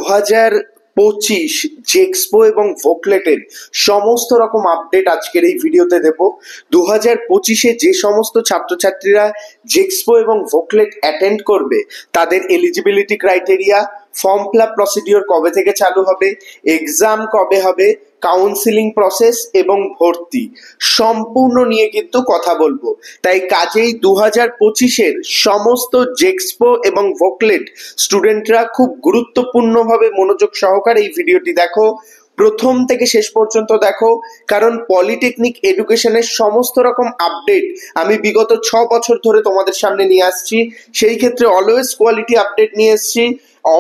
2025 জেক্সপো এবং ভোকলেটের সমস্ত রকম আপডেট আজকের এই ভিডিওতে দেব। 2025-এ যে সমস্ত ছাত্রছাত্রীরা জেক্সপো এবং ভোকলেট অ্যাটেন্ড করবে তাদের eligibility criteria, form fill up procedure কবে থেকে চালু হবে, এক্সাম কবে হবে, কাউন্সিলিং প্রসেস এবং ভর্তি সম্পূর্ণ নিয়ে কিন্তু কথা বলবো। তাই কাজেই 2025-এর সমস্ত জেক্সপো এবং ভোকলেট স্টুডেন্টরা খুব গুরুত্বপূর্ণভাবে মনোযোগ সহকারে এই ভিডিওটি দেখো, প্রথম থেকে শেষ পর্যন্ত দেখো, কারণ পলিটেকনিক এডুকেশনের সমস্ত রকম আপডেট আমি বিগত 6 বছর ধরে তোমাদের সামনে নিয়ে আসছি। সেই ক্ষেত্রে অলওয়েজ কোয়ালিটি আপডেট নিয়ে এসছি।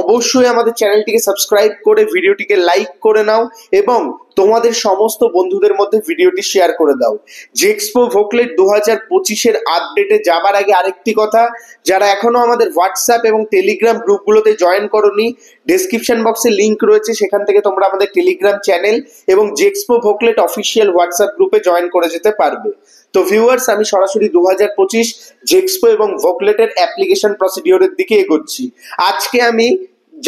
অবশ্যই আমাদের চ্যানেলটিকে সাবস্ক্রাইব করে ভিডিওটিকে লাইক করে নাও এবং তোমাদের সমস্ত বন্ধুদের মধ্যে ভিডিওটি শেয়ার করে দাও। জেক্সপো ভোকলেট 2025-এর আপডেটে যাবার আগে আরেকটি কথা, যারা এখনো আমাদের হোয়াটসঅ্যাপ এবং টেলিগ্রাম গ্রুপগুলোতে জয়েন করোনি, ডেসক্রিপশন বক্সে লিংক রয়েছে, সেখান থেকে তোমরা আমাদের টেলিগ্রাম চ্যানেল এবং জেক্সপো ভোকলেট অফিসিয়াল হোয়াটসঅ্যাপ গ্রুপে জয়েন করে যেতে পারবে। তো ভিউয়ার্স, আমি সরাসরি 2025 জেক্সপো এবং ভোকলেটের অ্যাপ্লিকেশন প্রসিডিওরের দিকে এগোচ্ছি। আজকে আমি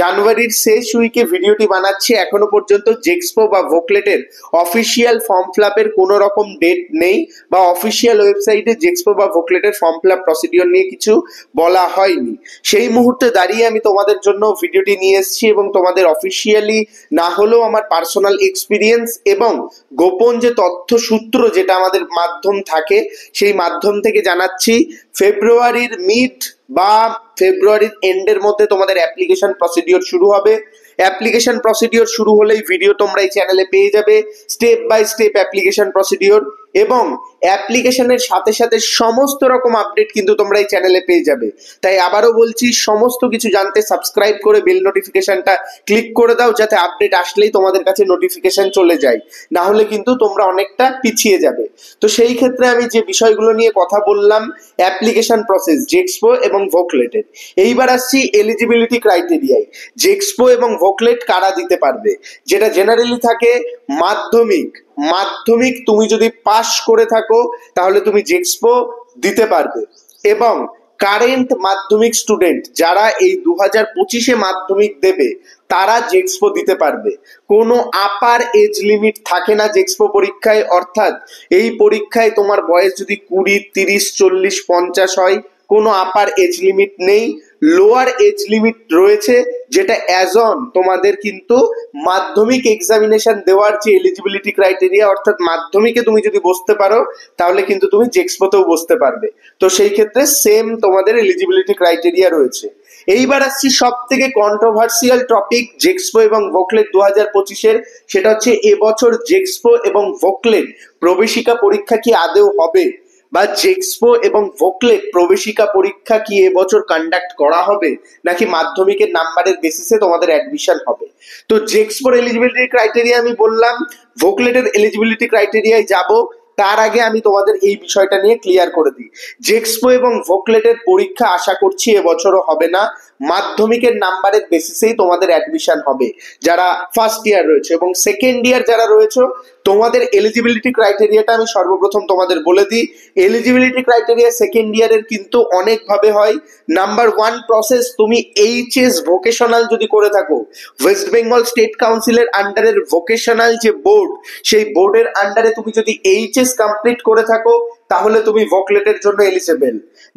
জানুয়ারির শেষ উইকে ভিডিওটি বানাচ্ছি। এখনো পর্যন্ত জেক্সপো বা ভোকলেটের অফিসিয়াল ফর্ম ফিল আপের কোনো রকম ডেট নেই বা অফিসিয়াল ওয়েবসাইটে জেক্সপো বা ভোকলেটের ফর্ম ফিল আপ প্রসিডিওর নিয়ে কিছু বলা হয়নি। সেই মুহূর্তে দাঁড়িয়ে আমি তোমাদের জন্য ভিডিওটি নিয়ে এসেছি এবং তোমাদের অফিসিয়ালি না হলেও আমার পার্সোনাল এক্সপিরিয়েন্স এবং গোপন যে তথ্য সূত্র যেটা আমাদের মাধ্যম থাকে সেই মাধ্যম থেকে জানাচ্ছি, ফেব্রুয়ারির মিড বা ফেব্রুয়ারির এন্ডের মধ্যে তোমাদের অ্যাপ্লিকেশন প্রসিডিওর শুরু হবে। অ্যাপ্লিকেশন প্রসিডিওর শুরু হলেই ভিডিও তোমরা এই চ্যানেলে পেয়ে যাবে, step by step application procedure, এবং অ্যাপ্লিকেশনের সাথে সাথে সমস্ত রকম আপডেট কিন্তু তোমরা এই চ্যানেলে পেয়ে যাবে। তাই আবারও বলছি, সমস্ত কিছু জানতে সাবস্ক্রাইব করে বেল নোটিফিকেশনটা ক্লিক করে দাও, যাতে আপডেট আসলেই তোমাদের কাছে নোটিফিকেশন চলে যায়, না হলে কিন্তু তোমরা অনেকটা পিছিয়ে যাবে। তো সেই ক্ষেত্রে আমি যে বিষয়গুলো নিয়ে কথা বললাম, অ্যাপ্লিকেশন প্রসেস জেক্সপো এবং ভোকলেটের। এইবার আসছি এলিজিবিলিটি ক্রাইটেরিয়ায়। জেক্সপো এবং ভোকলেট কারা দিতে পারবে? যেটা জেনারেলি থাকে, মাধ্যমিক তুমি যদি পাস করে থাকো তাহলে তুমি জেক্সপো দিতে পারবে, এবং কারেন্ট মাধ্যমিক স্টুডেন্ট যারা এই 2025-এ মাধ্যমিক দেবে তারা জেক্সপো দিতে পারবে। কোনো আপার এজ লিমিট থাকে না জেক্সপো পরীক্ষায়, অর্থাৎ এই পরীক্ষায় তোমার বয়স যদি 20, 30, 40, 50 হয়, কোনো আপার এজ লিমিট নেই। লোয়ার এজ লিমিট রয়েছে, যেটা অ্যাজ অন তোমাদের কিন্তু মাধ্যমিক এক্সামিনেশন দেওয়ার যে এলিজিবিলিটি ক্রাইটেরিয়া, অর্থাৎ মাধ্যমিকে তুমি যদি বসতে পারো তাহলে কিন্তু তুমি জেক্সপোতেও বসতে পারবে। তো সেই ক্ষেত্রে সেম তোমাদের এলিজিবিলিটি ক্রাইটেরিয়া রয়েছে। এইবার আসছি সব থেকে কন্ট্রোভার্সিয়াল টপিক জেক্সপো এবং ভোকলেট 2025-এর, সেটা হচ্ছে এবছর জেক্সপো এবং ভোকলেট প্রবেশিকা পরীক্ষা কি আদৌ হবে, বা জেক্সপো এবং ভোকলেট প্রবেশিকা পরীক্ষা কি এবছর কন্ডাক্ট করা হবে, নাকি মাধ্যমিকের নাম্বারের বেসিসে তোমাদের অ্যাডমিশন হবে। তো জেক্সপোর এলিজিবিলিটি ক্রাইটেরিয়া আমি বললাম, ভোকলেটের এলিজিবিলিটি ক্রাইটেরিয়ায় যাব, তার আগে আমি তোমাদের এই বিষয়টা নিয়ে ক্লিয়ার করে দিই। জেক্সপো এবং ভোকলেটের পরীক্ষা আশা করছি এবছরও হবে না, মাধ্যমিকের নাম্বারের বেসিসেই তোমাদের অ্যাডমিশন হবে যারা ফার্স্ট ইয়ার রয়েছে, এবং সেকেন্ড ইয়ার যারা রয়েছে তোমাদের এলিজিবিলিটি ক্রাইটেরিয়াটা আমি সর্বপ্রথম তোমাদের বলে দিই। এলিজিবিলিটি ক্রাইটেরিয়া সেকেন্ড ইয়ারের কিন্তু অনেকভাবে হয়। নাম্বার 1 প্রসেস, তুমি এইচএস ভোকেশনাল যদি করে থাকো, ওয়েস্ট বেঙ্গল স্টেট কাউন্সিলের আন্ডারের ভোকেশনাল যে বোর্ড, সেই বোর্ডের আন্ডারে তুমি যদি এইচএস কমপ্লিট করে থাকো তাহলে তুমি ভোকলেটের জন্য এলিজিবল।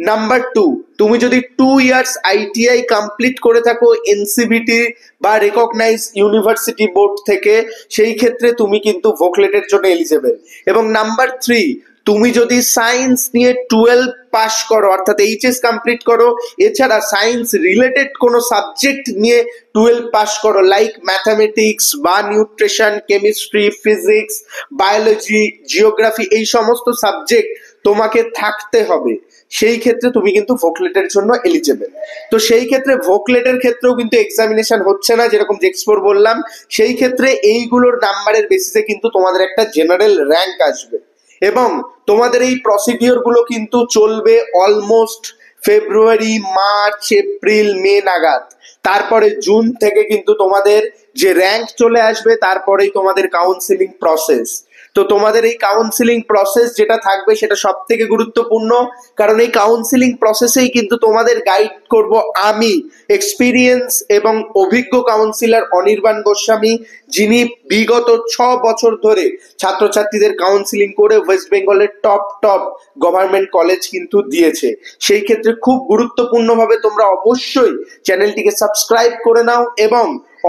নাম্বার 2, তুমি যদি 2 ইয়ার্স আইটিআই কমপ্লিট করে থাকো এনসিভিটি বা রেকগনাইজ ইউনিভার্সিটি বোর্ড থেকে, সেই ক্ষেত্রে তুমি কিন্তু ভোকলেটের জন্য এলিজিবল। এবং নাম্বার 3, তুমি যদি সায়েন্স নিয়ে 12 পাস করো, অর্থাৎ এইচএস কমপ্লিট করো, এছাড়া সায়েন্স রিলেটেড কোনো সাবজেক্ট নিয়ে 12 পাস করো, লাইক ম্যাথামেটিক্স বা nutrition, chemistry, physics, biology, geography, এই সমস্ত সাবজেক্ট তোমাকে থাকতে হবে, সেই ক্ষেত্রে তুমি কিন্তু ভোকলেটের জন্য এলিজিবল। তো সেই ক্ষেত্রে ভোকলেটের ক্ষেত্রেও কিন্তু এক্সামিনেশন হচ্ছে না, যেরকম জেক্সপোর বললাম। সেই ক্ষেত্রে এইগুলোর নাম্বারের বেসিসে কিন্তু তোমাদের একটা জেনারেল র্যাঙ্ক আসবে, এবং তোমাদের এই প্রসিডিওর গুলো কিন্তু চলবে অলমোস্ট ফেব্রুয়ারি, মার্চ, এপ্রিল, মে নাগাদ। তারপরে জুন থেকে কিন্তু তোমাদের যে র্যাঙ্ক চলে আসবে, তারপরেই তোমাদের কাউন্সিলিং প্রসেস। তো তোমাদের এই কাউন্সিলিং প্রসেস যেটা থাকবে সেটা সব থেকে গুরুত্বপূর্ণ, কারণ এই কাউন্সিলিং প্রসেসেই কিন্তু তোমাদের গাইড করব আমি, এক্সপিরিয়েন্স এবং অভিজ্ঞ কাউন্সিলর অনির্বাণ গোস্বামী, যিনি বিগত 6 বছর ধরে ছাত্রছাত্রীদের কাউন্সিলিং করে ওয়েস্ট বেঙ্গলের টপ গভর্নমেন্ট কলেজ কিন্তু দিয়েছে। সেই ক্ষেত্রে খুব গুরুত্বপূর্ণভাবে তোমরা অবশ্যই চ্যানেলটিকে সাবস্ক্রাইব করে নাও এবং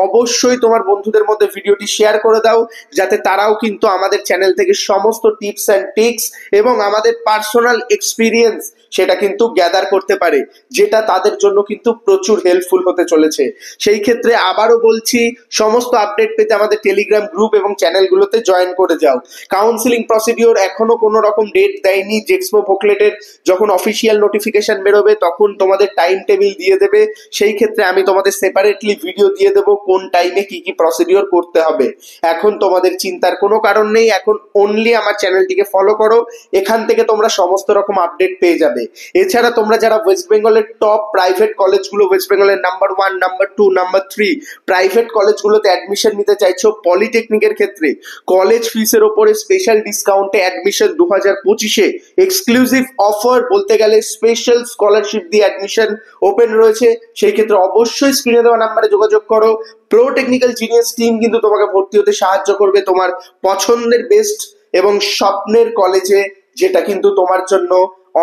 অবশ্যই তোমার বন্ধুদের মধ্যে ভিডিওটি শেয়ার করে দাও, যাতে তারাও কিন্তু আমাদের চ্যানেল থেকে সমস্ত টিপস অ্যান্ড ট্রিক্স এবং আমাদের পার্সোনাল এক্সপিরিয়েন্স সেটা কিন্তু গ্যাদার করতে পারে, যেটা তাদের জন্য কিন্তু প্রচুর হেল্পফুল হতে চলেছে। সেই ক্ষেত্রে আবারও বলছি, সমস্ত আপডেট পেতে আমাদের টেলিগ্রাম গ্রুপ এবং চ্যানেলগুলোতে জয়েন করে যাও। কাউন্সিলিং প্রসিডিওর এখনো কোনো রকম ডেট দেয়নি, জেক্সপো বুকলেটের যখন অফিসিয়াল নোটিফিকেশন বেরোবে তখন তোমাদের টাইম টেবিল দিয়ে দেবে। সেই ক্ষেত্রে আমি তোমাদের সেপারেটলি ভিডিও দিয়ে দেবো কোন টাইমে কি কি প্রসিডিওর করতে হবে। এখন তোমাদের চিন্তার কোনো কারণ নেই, এখন অনলি আমার চ্যানেলটিকে ফলো করো, এখান থেকে তোমরা সমস্ত রকম আপডেট পেয়ে যাবে। এছাড়া তোমরা যারা ওয়েস্ট বেঙ্গলের টপ প্রাইভেট কলেজগুলো, ওয়েস্ট বেঙ্গলের নাম্বার 1, নাম্বার 2, নাম্বার 3 প্রাইভেট কলেজগুলোতে অ্যাডমিশন নিতে চাইছো, পলিটেকনিকের ক্ষেত্রে কলেজ ফিসের ওপরে স্পেশাল ডিসকাউন্টে অ্যাডমিশন 2025-এ এক্সক্লুসিভ অফার বলতে গেলে স্পেশাল স্কলারশিপ দিয়ে অ্যাডমিশন ওপেন রয়েছে। সেই ক্ষেত্রে অবশ্যই স্ক্রিনে দেওয়া নাম্বারে যোগাযোগ করো। প্রো টেকনিক্যাল জিনিয়াস টিম কিন্তু তোমাকে ভর্তি হতে সাহায্য করবে তোমার পছন্দের বেস্ট এবং স্বপ্নের কলেজে, যেটা কিন্তু তোমার জন্য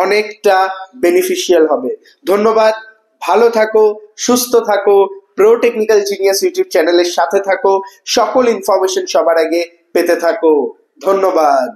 অনেকটা বেনিফিশিয়াল হবে। ধন্যবাদ, ভালো থাকো, সুস্থ থাকো, প্রো টেকনিক্যাল জিনিয়াস ইউটিউব চ্যানেলের সাথে থাকো, সকল ইনফরমেশন সবার আগে পেতে থাকো। ধন্যবাদ।